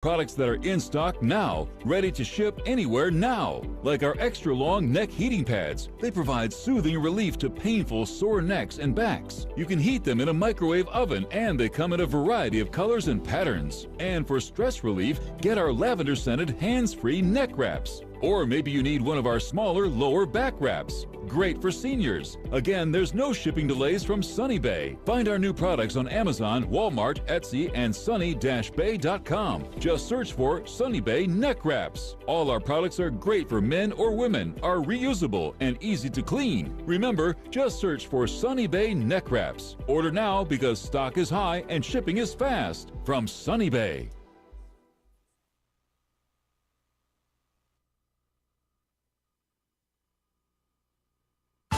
Products that are in stock now, ready to ship anywhere now. Like our extra long neck heating pads. They provide soothing relief to painful sore necks and backs. You can heat them in a microwave oven and they come in a variety of colors and patterns. And for stress relief, get our lavender scented hands-free neck wraps. Or maybe you need one of our smaller lower back wraps. Great for seniors. Again, there's no shipping delays from Sunny Bay. Find our new products on Amazon, Walmart, Etsy, and sunny-bay.com. Just search for Sunny Bay Neck Wraps. All our products are great for men or women, are reusable and easy to clean. Remember, just search for Sunny Bay Neck Wraps. Order now because stock is high and shipping is fast. From Sunny Bay.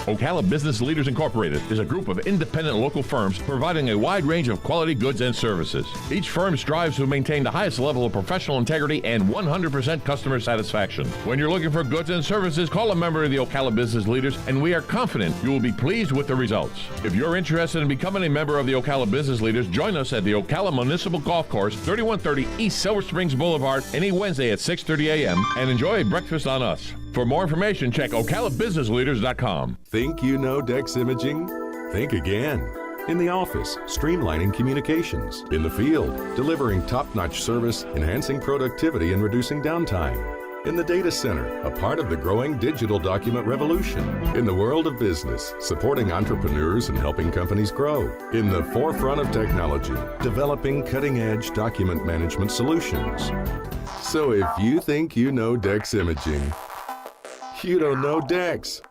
Ocala Business Leaders Incorporated is a group of independent local firms providing a wide range of quality goods and services. Each firm strives to maintain the highest level of professional integrity and 100% customer satisfaction. When you're looking for goods and services, call a member of the Ocala Business Leaders and we are confident you will be pleased with the results. If you're interested in becoming a member of the Ocala Business Leaders, join us at the Ocala Municipal Golf Course, 3130 East Silver Springs Boulevard, any Wednesday at 6:30 a.m. and enjoy a breakfast on us. For more information, check OcalaBusinessLeaders.com. Think you know Dex Imaging? Think again. In the office, streamlining communications. In the field, delivering top-notch service, enhancing productivity and reducing downtime. In the data center, a part of the growing digital document revolution. In the world of business, supporting entrepreneurs and helping companies grow. In the forefront of technology, developing cutting-edge document management solutions. So if you think you know Dex Imaging, you don't know Dex.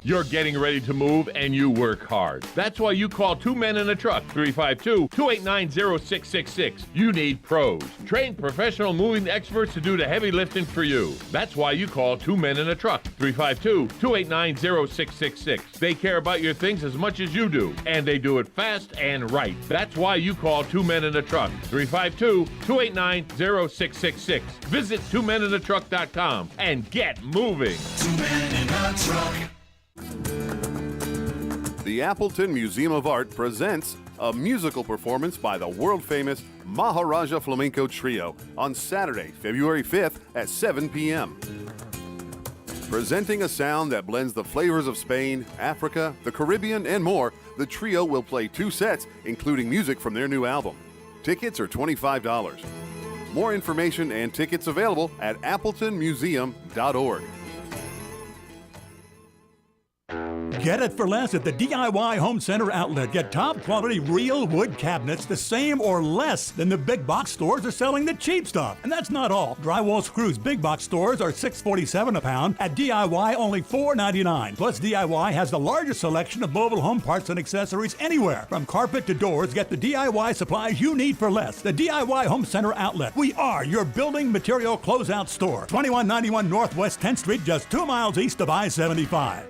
You're getting ready to move and you work hard. That's why you call Two Men in a Truck, 352-289-0666. You need pros. Trained professional moving experts to do the heavy lifting for you. That's why you call Two Men in a Truck, 352-289-0666. They care about your things as much as you do, and they do it fast and right. That's why you call Two Men in a Truck, 352-289-0666. Visit twomeninatruck.com and get moving. Two Men in a Truck. The Appleton Museum of Art presents a musical performance by the world-famous Maharaja Flamenco Trio on Saturday, February 5th at 7 p.m. Presenting a sound that blends the flavors of Spain, Africa, the Caribbean, and more, the trio will play 2 sets, including music from their new album. Tickets are $25. More information and tickets available at appletonmuseum.org. Get it for less at the DIY Home Center outlet. Get top quality real wood cabinets the same or less than the big box stores are selling the cheap stuff. And that's not all. Drywall screws big box stores are $6.47 a pound. At DIY only $4.99. Plus DIY has the largest selection of mobile home parts and accessories anywhere. From carpet to doors, get the DIY supplies you need for less. The DIY Home Center outlet. We are your building material closeout store. 2191 Northwest 10th Street, just 2 miles east of I-75.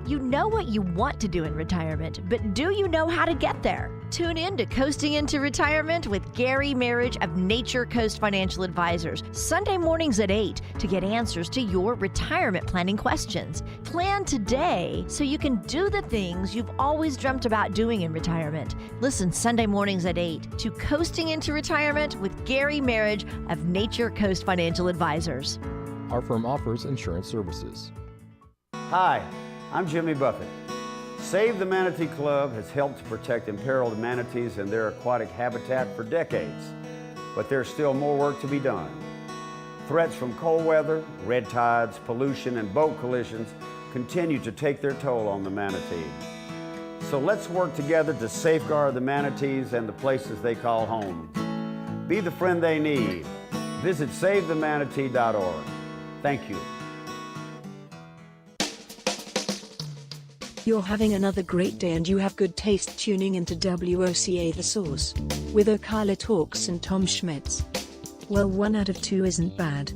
You know what you want to do in retirement, but do you know how to get there? Tune in to Coasting into Retirement with Gary Marriage of Nature Coast Financial Advisors, Sunday mornings at 8 to get answers to your retirement planning questions. Plan today so you can do the things you've always dreamt about doing in retirement. Listen Sunday mornings at 8 to Coasting into Retirement with Gary Marriage of Nature Coast Financial Advisors. Our firm offers insurance services. Hi, I'm Jimmy Buffett. Save the Manatee Club has helped to protect imperiled manatees and their aquatic habitat for decades, but there's still more work to be done. Threats from cold weather, red tides, pollution, and boat collisions continue to take their toll on the manatee. So let's work together to safeguard the manatees and the places they call home. Be the friend they need. Visit SaveTheManatee.org. Thank you. You're having another great day and you have good taste tuning into WOCA The Source with Ocala Talks and Tom Schmitz. Well, 1 out of 2 isn't bad.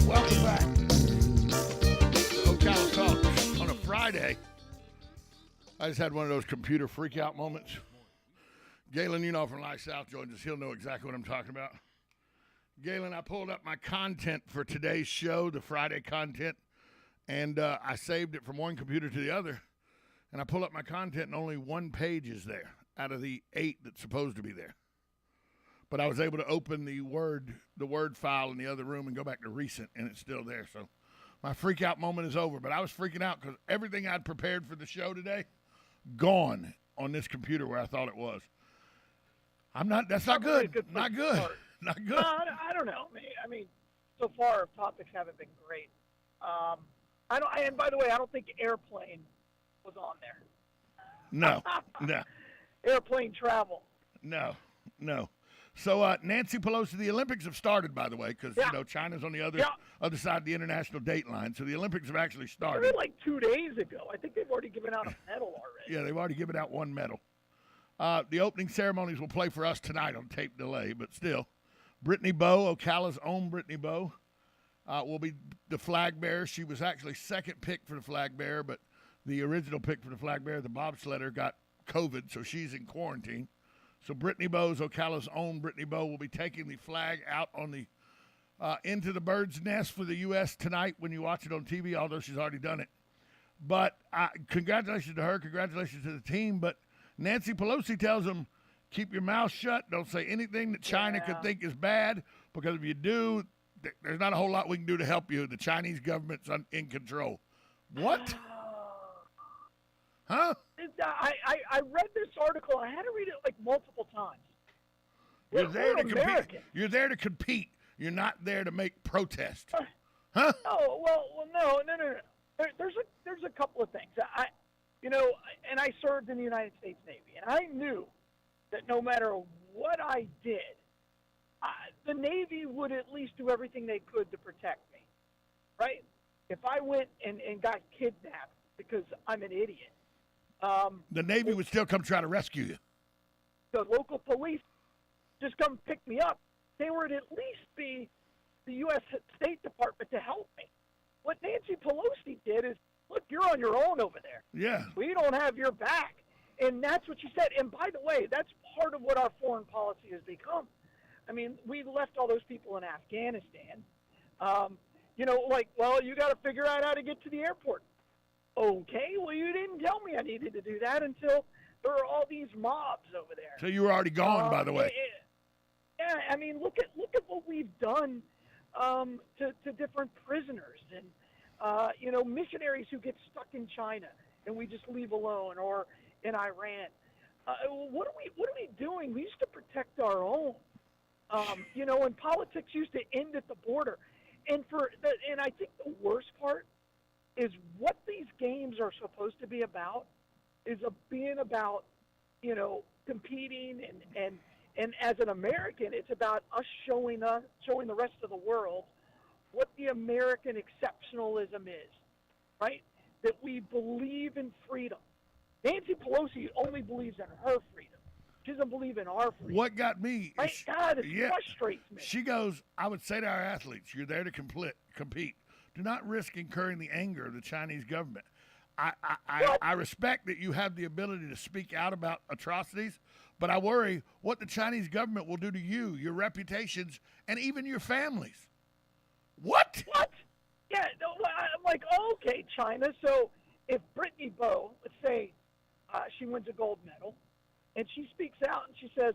Welcome back. Ocala Talks on a Friday. I just had one of those computer freak out moments. Galen, from Life South joins us. He'll know exactly what I'm talking about. Galen, I pulled up my content for today's show, the Friday content, and I saved it from one computer to the other. And I pull up my content, and only one page is there out of the 8 that's supposed to be there. But I was able to open the Word file in the other room and go back to recent, and it's still there. So my freak out moment is over. But I was freaking out because everything I'd prepared for the show today, gone on this computer where I thought it was. That's not good. Not good. Not good. I don't know. I mean, so far our topics haven't been great. And by the way, I don't think airplane was on there. No. Airplane travel. No. So Nancy Pelosi, the Olympics have started, by the way, because China's on the other side of the international date line. So the Olympics have actually started. It was like 2 days ago. I think they've already given out a medal already. Yeah, they've already given out one medal. The opening ceremonies will play for us tonight on tape delay, but still. Brittany Bowe, Ocala's own Brittany Bowe, will be the flag bearer. She was actually second pick for the flag bearer, but the original pick for the flag bearer, the bobsledder, got COVID, so she's in quarantine. So Brittany Bowe's Ocala's own Brittany Bowe will be taking the flag out on the into the bird's nest for the U.S. tonight when you watch it on TV, although she's already done it. But congratulations to her, congratulations to the team. But Nancy Pelosi tells them, keep your mouth shut. Don't say anything that China could think is bad, because if you do, there's not a whole lot we can do to help you. The Chinese government's in control. What? Huh? I read this article. I had to read it like multiple times. You're there to compete. You're there to compete. You're not there to make protest. Huh? Oh, well, no. There's a couple of things. And I served in the United States Navy, and I knew that no matter what I did, the Navy would at least do everything they could to protect me, right? If I went and got kidnapped because I'm an idiot, the Navy would still come try to rescue you. The local police just come pick me up. They would at least be the U.S. State Department to help me. What Nancy Pelosi did is, look, you're on your own over there. Yeah. We don't have your back. And that's what she said. And by the way, that's part of what our foreign policy has become. I mean, we left all those people in Afghanistan. You got to figure out how to get to the airport. Okay, well, you didn't tell me I needed to do that until there are all these mobs over there. So you were already gone, by the way. Yeah, I mean, look at what we've done to different prisoners and missionaries who get stuck in China and we just leave alone, or in Iran. What are we doing? We used to protect our own. And politics used to end at the border. And I think the worst part is what these games are supposed to be about is being about, competing and as an American, it's about us showing the rest of the world what the American exceptionalism is, right? That we believe in freedom. Nancy Pelosi only believes in her freedom. She doesn't believe in our freedom. What got me? God, it frustrates me. She goes, I would say to our athletes, you're there to compete. Do not risk incurring the anger of the Chinese government. I respect that you have the ability to speak out about atrocities, but I worry what the Chinese government will do to you, your reputations, and even your families. What? Yeah, I'm like, okay, China. So if Brittany Bowe, let's say she wins a gold medal, and she speaks out and she says,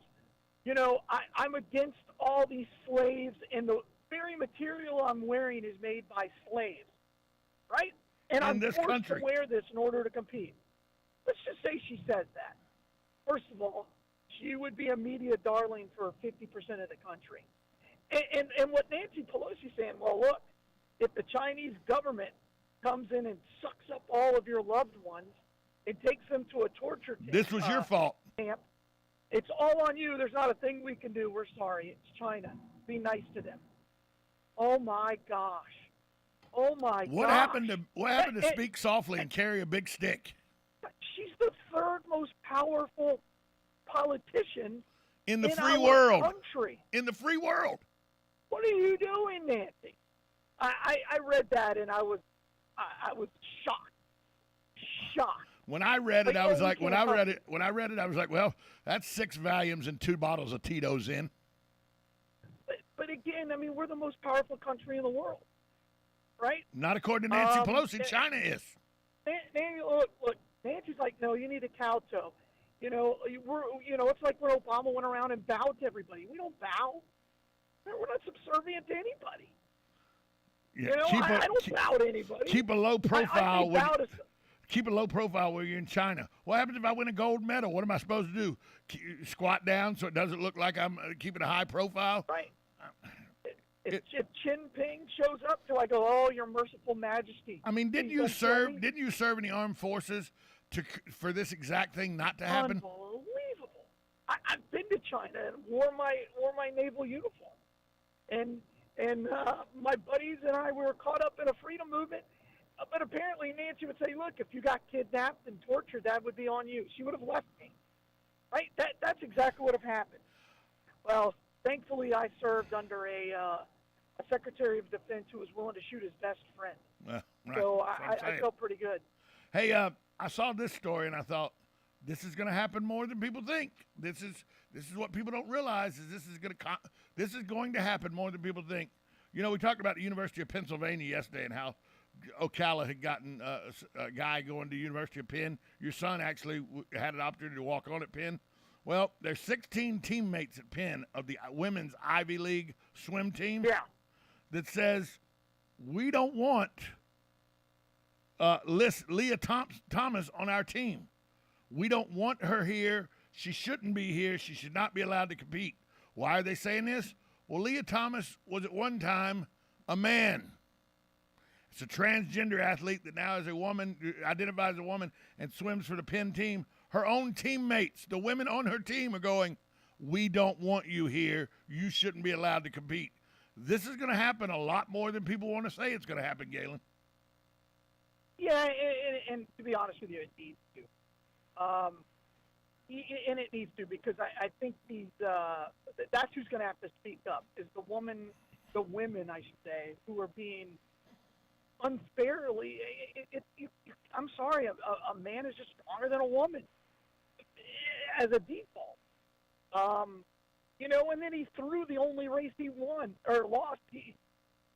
I'm against all these slaves, and the very material I'm wearing is made by slaves, right? And I'm forced to wear this in order to compete. Let's just say she says that. First of all, she would be a media darling for 50% of the country. And what Nancy Pelosi's saying, well, look, if the Chinese government comes in and sucks up all of your loved ones and takes them to a torture camp. This was your fault. Camp, it's all on you. There's not a thing we can do. We're sorry. It's China. Be nice to them. Oh, my gosh. Oh, my gosh. What happened to speak softly and carry a big stick? She's the third most powerful politician in the free world. Country. In the free world. What are you doing, Nancy? I read that and I was shocked. When I read it, I was like, well, that's 6 volumes and 2 bottles of Tito's in. But but again, I mean, we're the most powerful country in the world, right? Not according to Nancy Pelosi. China is. Look, Nancy's like, no, you need a kowtow. It's like when Obama went around and bowed to everybody. We don't bow. We're not subservient to anybody. Yeah, I don't bow to anybody. Keep a low profile. Keep a low profile when you're in China. What happens if I win a gold medal? What am I supposed to do? Squat down so it doesn't look like I'm keeping a high profile? Right. If Jinping shows up, do I go, oh, your merciful majesty? I mean, didn't you serve in the armed forces for this exact thing not to happen? Unbelievable. I've been to China and wore my naval uniform. And my buddies and I were caught up in a freedom movement. But apparently Nancy would say, look, if you got kidnapped and tortured, that would be on you. She would have left me. Right? That's exactly what would have happened. Well, thankfully I served under a Secretary of Defense who was willing to shoot his best friend. Right. So I felt pretty good. Hey, I saw this story and I thought, this is going to happen more than people think. This is what people don't realize is this is going to happen more than people think. We talked about the University of Pennsylvania yesterday and how Ocala had gotten a guy going to University of Penn. Your son actually had an opportunity to walk on at Penn. Well, there's 16 teammates at Penn of the women's Ivy League swim team. Yeah. That says we don't want Leah Thomas on our team. We don't want her here. She shouldn't be here. She should not be allowed to compete. Why are they saying this? Well, Leah Thomas was at one time a man. It's a transgender athlete that now is a woman, identifies as a woman, and swims for the Penn team. Her own teammates, the women on her team, are going, we don't want you here. You shouldn't be allowed to compete. This is going to happen a lot more than people want to say it's going to happen, Galen. Yeah, and to be honest with you, it needs to. And it needs to because I think that's who's going to have to speak up is the women, I should say, who are being unfairly. I'm sorry, a man is just stronger than a woman as a default. And then he threw the only race he won or lost.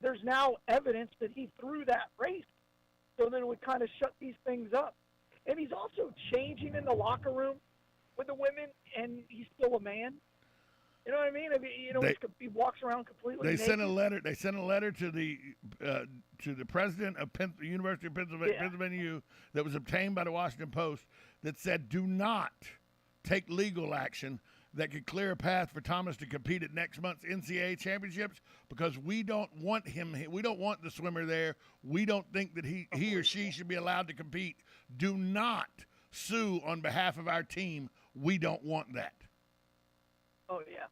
There's now evidence that he threw that race. So then it would kind of shut these things up. And he's also changing in the locker room with the women, and he's still a man. You know what I mean? He walks around completely naked. They sent a letter to the president of the University of Pennsylvania U that was obtained by the Washington Post that said, do not take legal action that could clear a path for Thomas to compete at next month's NCAA championships because we don't want him. We don't want the swimmer there. We don't think that he or she should be allowed to compete. Do not sue on behalf of our team. We don't want that. Oh yeah,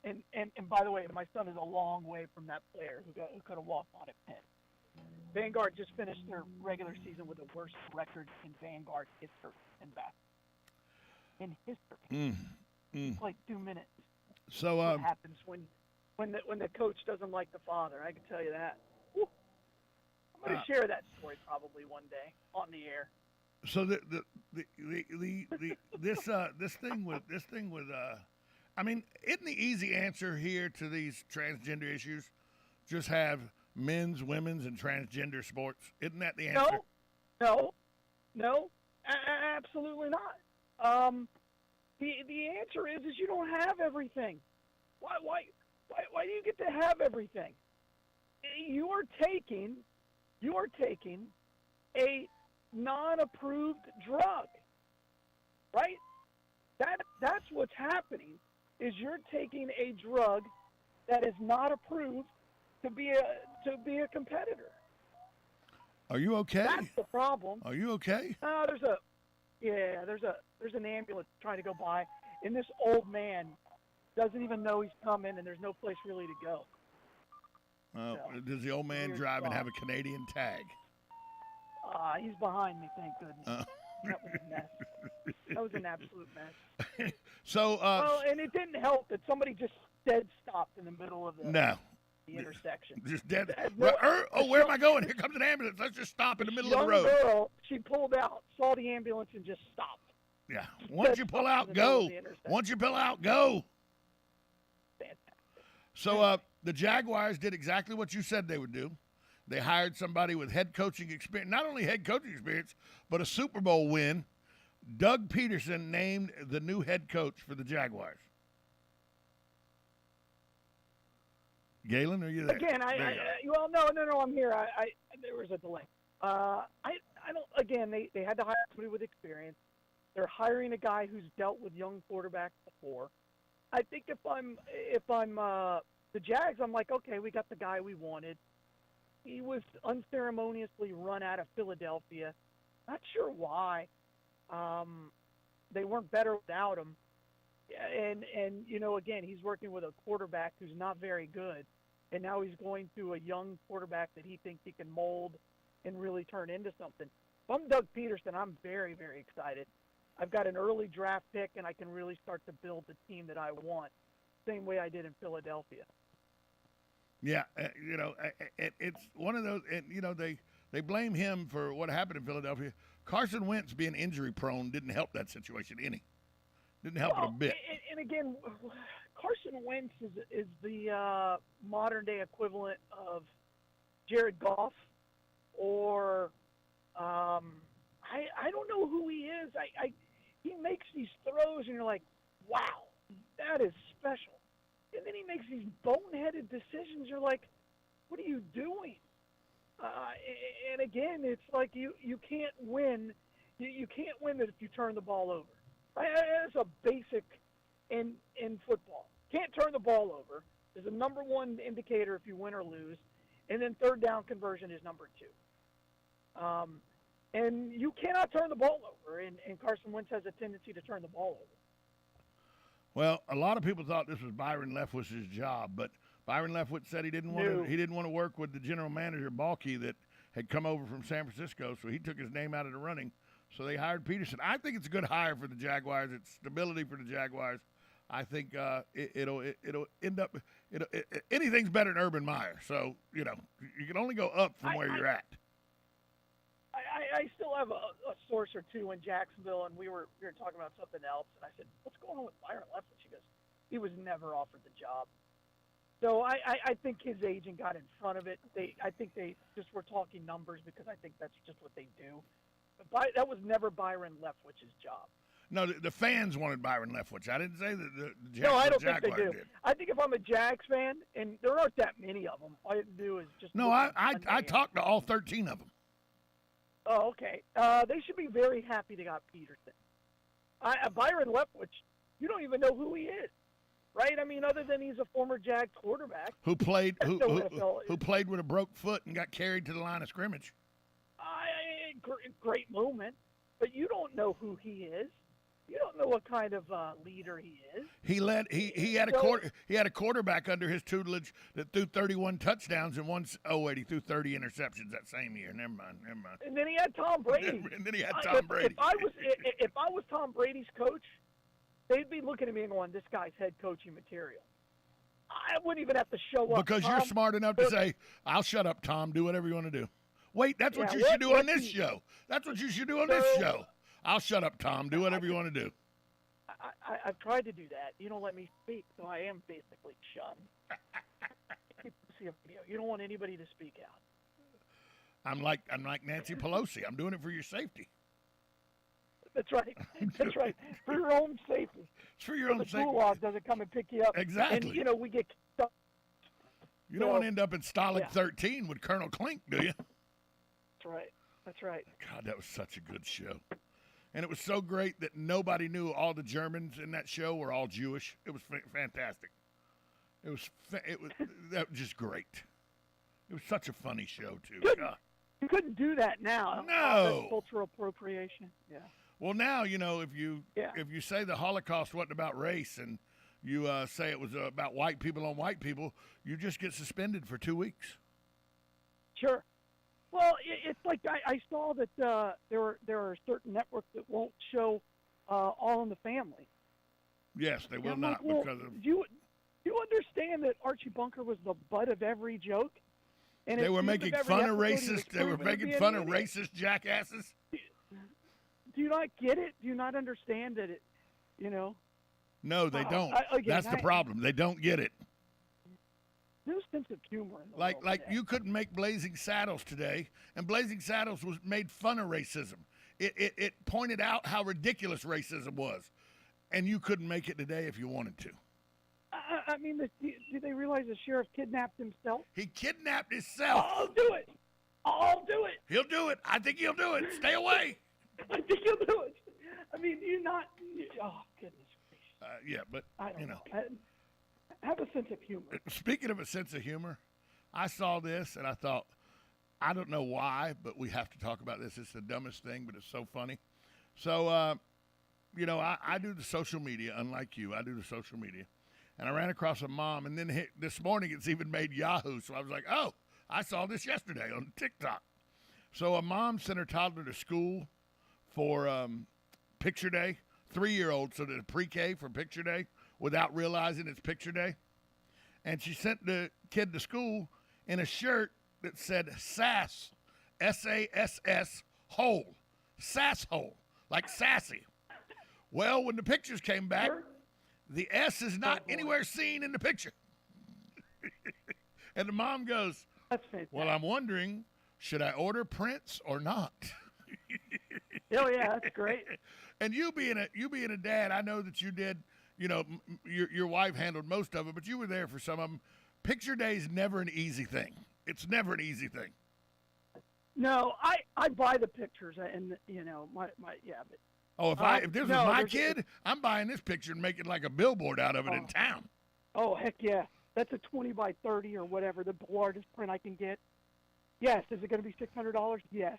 and by the way, my son is a long way from that player who could have walked on at Penn. Vanguard just finished their regular season with the worst record in Vanguard history in basketball. In history. Like 2 minutes. So what happens when the coach doesn't like the father? I can tell you that. Woo. I'm going to share that story probably one day on the air. So this thing with I mean, isn't the easy answer here to these transgender issues just have men's, women's, and transgender sports? Isn't that the answer? No, absolutely not. The answer is you don't have everything. Why do you get to have everything? You are taking a non-approved drug, right? That's what's happening. Is you're taking a drug that is not approved to be a competitor. Are you okay? That's the problem. Are you okay? There's an ambulance trying to go by, and this old man doesn't even know he's coming, and there's no place really to go. Does the old man drive and have a Canadian tag? He's behind me, thank goodness. That was a mess. That was an absolute mess. So, and it didn't help that somebody just dead stopped in the middle of the intersection. Just dead. Where am I going? Here comes an ambulance. Let's just stop in the middle of the road. Girl, she pulled out, saw the ambulance, and just stopped. Yeah. Once you pull out, go. Once you pull out, go. Fantastic. So, The Jaguars did exactly what you said they would do. They hired somebody with head coaching experience, not only head coaching experience, but a Super Bowl win. Doug Peterson named the new head coach for the Jaguars. Galen, are you there? Again, no, I'm here. There was a delay. I don't. Again, they had to hire somebody with experience. They're hiring a guy who's dealt with young quarterbacks before. I think if I'm the Jags, I'm like, okay, we got the guy we wanted. He was unceremoniously run out of Philadelphia. Not sure why. They weren't better without him. And again, he's working with a quarterback who's not very good. And now he's going to a young quarterback that he thinks he can mold and really turn into something. If I'm Doug Peterson, I'm very, very excited. I've got an early draft pick, and I can really start to build the team that I want, same way I did in Philadelphia. Yeah, it's one of those, they blame him for what happened in Philadelphia. Carson Wentz being injury-prone didn't help that situation any. Didn't help it a bit. And again, Carson Wentz is the modern-day equivalent of Jared Goff, or I don't know who he is. He makes these throws, and you're like, wow, that is special. And then he makes these boneheaded decisions. You're like, what are you doing? And again, it's like you can't win. You can't win it if you turn the ball over. Right? That's a basic in football. Can't turn the ball over is the number one indicator if you win or lose. And then third down conversion is number two. And you cannot turn the ball over. And Carson Wentz has a tendency to turn the ball over. Well, a lot of people thought this was Byron Leftwich's job, but Byron Leftwich said he didn't want to work with the general manager Balky that had come over from San Francisco, so he took his name out of the running. So they hired Peterson. I think it's a good hire for the Jaguars. It's stability for the Jaguars. I think it'll end up anything's better than Urban Meyer. So you can only go up from where you're at. I still have a source or two in Jacksonville, and we were talking about something else, and I said, what's going on with Byron Leftwich? He goes, he was never offered the job. So I think his agent got in front of it. I think they just were talking numbers because I think that's just what they do. But that was never Byron Leftwich's job. No, the fans wanted Byron Leftwich. I didn't say that the Jaguars No, I don't think they do. did. I think if I'm a Jags fan, and there aren't that many of them, all you have to do is just... No, I talked to all 13 of them. Oh, okay. They should be very happy they got Peterson. Byron Leftwich, you don't even know who he is, right? I mean, other than he's a former Jags quarterback who played with a broke foot and got carried to the line of scrimmage. Great moment, but you don't know who he is. You don't know what kind of leader he is. He had a quarterback under his tutelage that threw 31 touchdowns and he threw 30 interceptions that same year. Never mind. And then he had Tom Brady. If I was Tom Brady's coach, they'd be looking at me and going, "This guy's head coaching material." I wouldn't even have to show up. Because you're smart enough to say, "I'll shut up, Tom. Do whatever you want to do." Wait, that's what you should do on this show. That's what you should do on this show. I'll shut up, Tom. Do whatever you want to do. I've tried to do that. You don't let me speak, so I am basically shunned. See a video. You don't want anybody to speak out. I'm like Nancy Pelosi. I'm doing it for your safety. That's right. That's right. For your own safety. It's for your own safety. The gulag doesn't come and pick you up. Exactly. And, we get stuck. You don't want to end up in Stalag 13 with Colonel Klink, do you? That's right. God, that was such a good show. And it was so great that nobody knew all the Germans in that show were all Jewish. It was fantastic. That was just great. It was such a funny show too. You couldn't do that now. No. That's cultural appropriation. Yeah. Well, now if you say the Holocaust wasn't about race and you say it was about white people on white people, you just get suspended for 2 weeks. Sure. Well, it's like I saw that there are certain networks that won't show All in the Family. Yes, they will not because of. Do you understand that Archie Bunker was the butt of every joke? And they were making fun of racist. They were making fun of racist jackasses. Do you not get it? Do you not understand that it? No, they don't. That's the problem. They don't get it. no sense of humor in the Like world today. you couldn't make Blazing Saddles today, and Blazing Saddles was made fun of racism. It pointed out how ridiculous racism was, and you couldn't make it today if you wanted to. I mean, do they realize the sheriff kidnapped himself? He kidnapped himself. I'll do it. I'll do it. He'll do it. I think he'll do it. Stay away. I think he'll do it. I mean, oh, goodness gracious. Yeah, but, I don't you know. Have a sense of humor. Speaking of a sense of humor, I saw this and I thought, I don't know why, but we have to talk about this. It's the dumbest thing, but it's so funny. So, you know, I do the social media, unlike you. I do the social media. And I ran across a mom, and then this morning it's even made Yahoo. So I was like, oh, I saw this yesterday on TikTok. So a mom sent her toddler to school for picture day, 3-year-old, so the pre-K for picture day, without realizing it's picture day. And she sent the kid to school in a shirt that said sass, S-A-S-S, hole, sass hole, like sassy. Well, when the pictures came back, the S is not anywhere seen in the picture. And the mom goes, That's fantastic. well, I'm wondering, should I order prints or not? Oh, yeah, that's great. And you being a dad, I know that you did, you know, your wife handled most of it, but you were there for some of them. Picture day is never an easy thing. It's never an easy thing. No, I buy the pictures, and, you know, my yeah, but. Oh, if this was my kid, I'm buying this picture and making like a billboard out of it in town. Oh, heck yeah. That's a 20 by 30 or whatever, the largest print I can get. Yes. Is it going to be $600? Yes.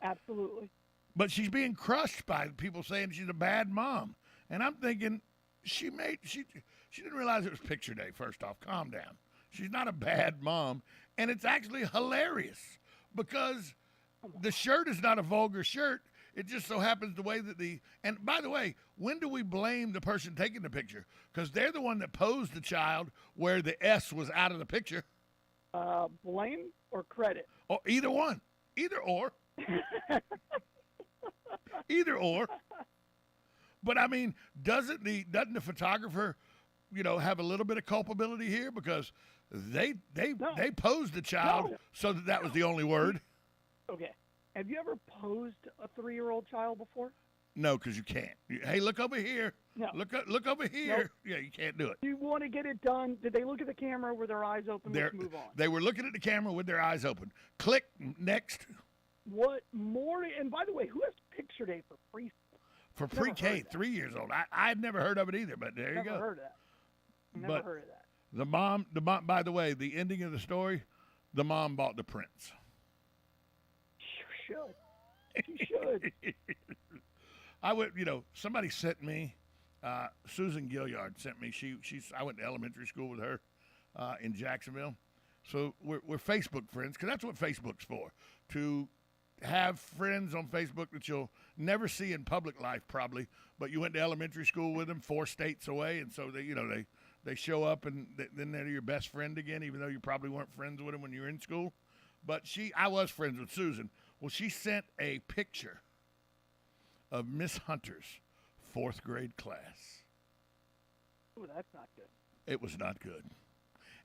Absolutely. But she's being crushed by people saying she's a bad mom. And I'm thinking, she didn't realize it was picture day, first off. Calm down. She's not a bad mom. And it's actually hilarious because the shirt is not a vulgar shirt. It just so happens the way that and by the way, when do we blame the person taking the picture? Because they're the one that posed the child where the S was out of the picture. Blame or credit? Oh, either one. Either or. Either or. But I mean, doesn't the photographer, you know, have a little bit of culpability here? Because they posed the child so that was the only word. Okay. Have you ever posed a 3-year-old child before? No, because you can't. Hey, look over here. No. Look over here. Nope. Yeah, you can't do it. You want to get it done. Did they look at the camera with their eyes open? Let's move on. They were looking at the camera with their eyes open. Click, next. What more? And by the way, who has picture day for preschool? For pre-K, 3 years old. I'd never heard of it either, but there you go. Never heard of that. Never heard of that. The mom, by the way, the ending of the story, the mom bought the prints. You should. I would, you know, somebody sent me, Susan Gilliard sent me. I went to elementary school with her in Jacksonville. So we're Facebook friends, because that's what Facebook's for, to have friends on Facebook that you'll never see in public life probably, but you went to elementary school with them 4 states away, and so they show up and then they're your best friend again, even though you probably weren't friends with them when you were in school. But I was friends with Susan. Well, she sent a picture of Miss Hunter's 4th grade class. Oh, that's not good. It was not good.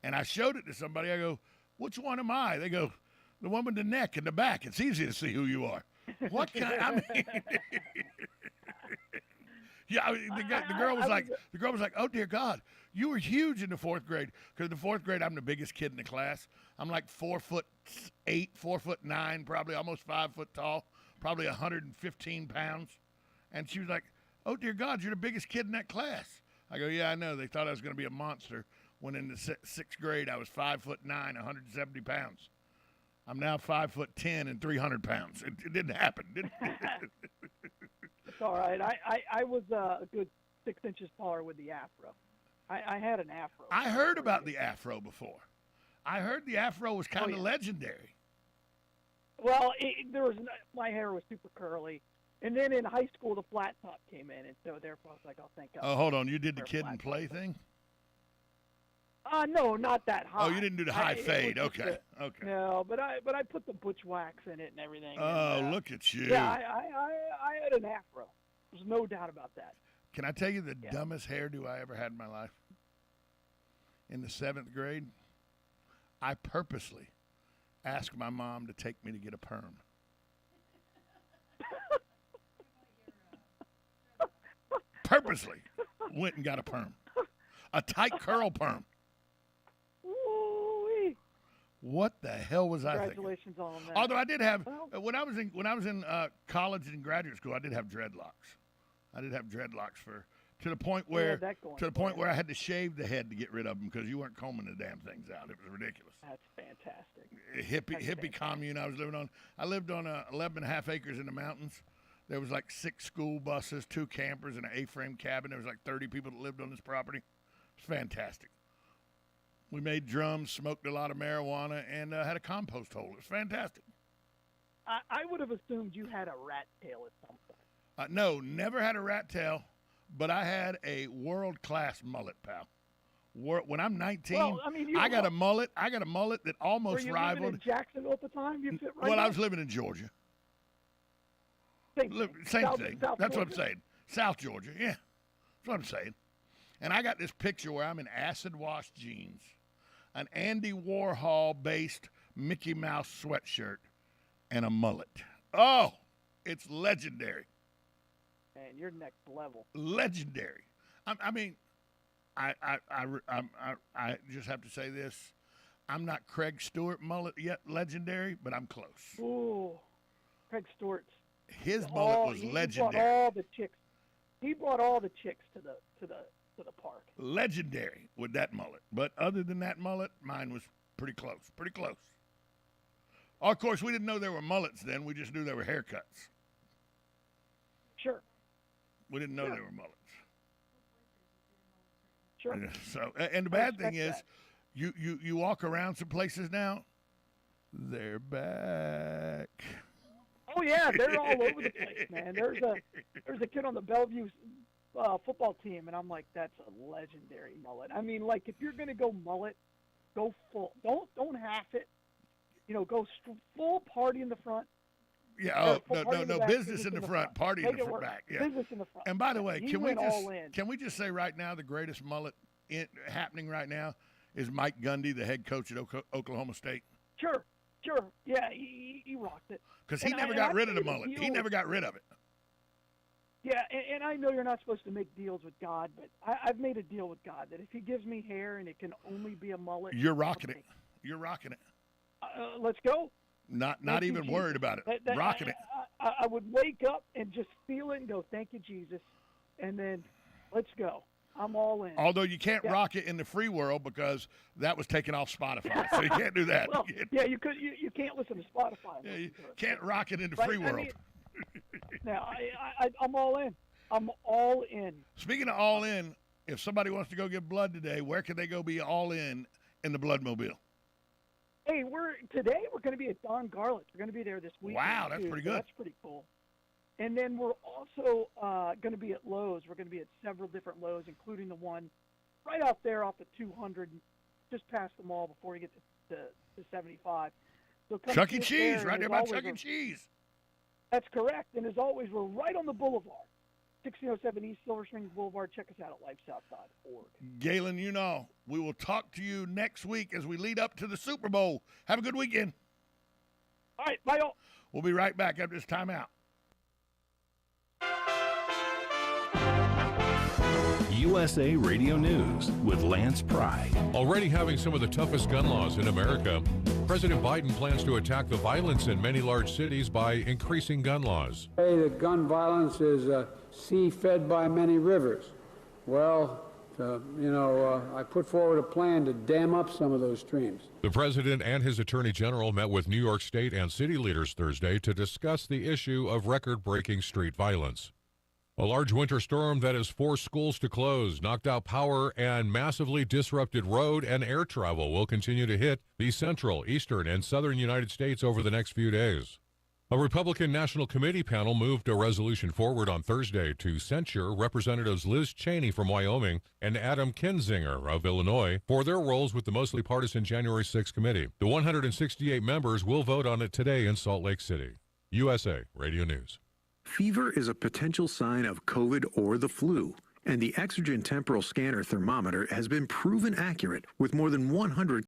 And I showed it to somebody. I go, which one am I? They go, the one with the neck and the back. It's easy to see who you are. What kind? I mean, yeah. The girl was like, oh dear God, you were huge in the 4th grade. Because in the 4th grade, I'm the biggest kid in the class. I'm like 4'8", 4'9", probably almost 5 foot tall, probably 115 pounds. And she was like, oh dear God, you're the biggest kid in that class. I go, yeah, I know. They thought I was going to be a monster when in the 6th grade I was 5'9", 170 pounds. I'm now 5'10" and 300 pounds. It didn't happen. It's all right. I was a good 6 inches taller with the afro. I had an afro. I heard about the afro before. I heard the afro was kind of legendary. Well, my hair was super curly. And then in high school, the flat top came in, and so therefore I was like, oh, thank God. Oh, hold on. You did the kid and play thing? No, not that high. Oh, you didn't do the high fade. Okay. Okay. No, but I put the butch wax in it and everything. Oh, and, look at you. Yeah, I had an afro. There's no doubt about that. Can I tell you the dumbest hairdo I ever had in my life? In the 7th grade, I purposely asked my mom to take me to get a perm. Purposely went and got a perm. A tight curl perm. Ooh-wee. What the hell was I thinking? Congratulations on that. Although I did have, when I was in college and graduate school, I did have dreadlocks. To the point where I had to shave the head to get rid of them because you weren't combing the damn things out. It was ridiculous. That's fantastic. Hippie commune I was living on. I lived on 11 and a half acres in the mountains. There was like 6 school buses, 2 campers, and an A-frame cabin. There was like 30 people that lived on this property. It was fantastic. We made drums, smoked a lot of marijuana, and had a compost hole. It was fantastic. I would have assumed you had a rat tail at some point. No, never had a rat tail, but I had a world-class mullet, pal. When I'm 19, I got a mullet. I got a mullet that almost rivaled. Were you living in Jacksonville at the time? You fit right. Well, I was living in Georgia. Same thing. That's what I'm saying. South Georgia, yeah. That's what I'm saying. And I got this picture where I'm in acid-wash jeans, an Andy Warhol-based Mickey Mouse sweatshirt, and a mullet. Oh, it's legendary. Man, you're next level. Legendary. I mean, I just have to say this. I'm not Craig Stewart mullet yet legendary, but I'm close. Ooh, Craig Stewart's. His mullet was legendary. He brought all the chicks to the park. Legendary with that mullet. But other than that mullet, mine was pretty close. Pretty close. Of course, we didn't know there were mullets then. We just knew they were haircuts. Sure. We didn't know they were mullets. Sure. So, and the bad thing is, you walk around some places now, they're back. Oh yeah, they're all over the place, man. There's a kid on the Bellevue football team, and I'm like, that's a legendary mullet. I mean, like, if you're gonna go mullet, go full. Don't half it. You know, go full party in the front. Yeah. No. Business in the front, party in the back. Yeah. Business in the front. And by the way, can we just say right now the greatest mullet happening right now is Mike Gundy, the head coach at Oklahoma State. Sure. Yeah, he rocked it. Because he never got rid of the mullet. He never got rid of it. Yeah, and I know you're not supposed to make deals with God, but I've made a deal with God that if he gives me hair and it can only be a mullet. You're rocking it. You're rocking it. Let's go. Not even worried about it. Rocking it. I would wake up and just feel it and go, thank you, Jesus. And then let's go. I'm all in. Although you can't rock it in the free world because that was taken off Spotify, so you can't do that. Well, yeah, you could. You can't listen to Spotify. Yeah, you can't rock it in the free world. Now, I'm all in. I'm all in. Speaking of all in, if somebody wants to go give blood today, where can they go be all in the Bloodmobile? Hey, we're going to be at Don Garlett's. We're going to be there this week. Wow, that's pretty good. That's pretty cool. And then we're also going to be at Lowe's. We're going to be at several different Lowe's, including the one right out there off the 200, just past the mall before you get to 75. So Chuck E. Cheese, right there by Chuck E. Cheese. That's correct. And as always, we're right on the boulevard, 1607 East Silver Springs Boulevard. Check us out at lifesouthside.org. Galen, we will talk to you next week as we lead up to the Super Bowl. Have a good weekend. All right, bye, all. We'll be right back after this timeout. USA Radio News with Lance Pry. Already having some of the toughest gun laws in America, President Biden plans to attack the violence in many large cities by increasing gun laws. Say that gun violence is a sea fed by many rivers. Well, I put forward a plan to dam up some of those streams. The president and his attorney general met with New York State and city leaders Thursday to discuss the issue of record-breaking street violence. A large winter storm that has forced schools to close, knocked out power, and massively disrupted road and air travel will continue to hit the central, eastern, and southern United States over the next few days. A Republican National Committee panel moved a resolution forward on Thursday to censure Representatives Liz Cheney from Wyoming and Adam Kinzinger of Illinois for their roles with the mostly partisan January 6 committee. The 168 members will vote on it today in Salt Lake City. USA Radio News. Fever is a potential sign of COVID or the flu, and the Exergen temporal scanner thermometer has been proven accurate with more than 100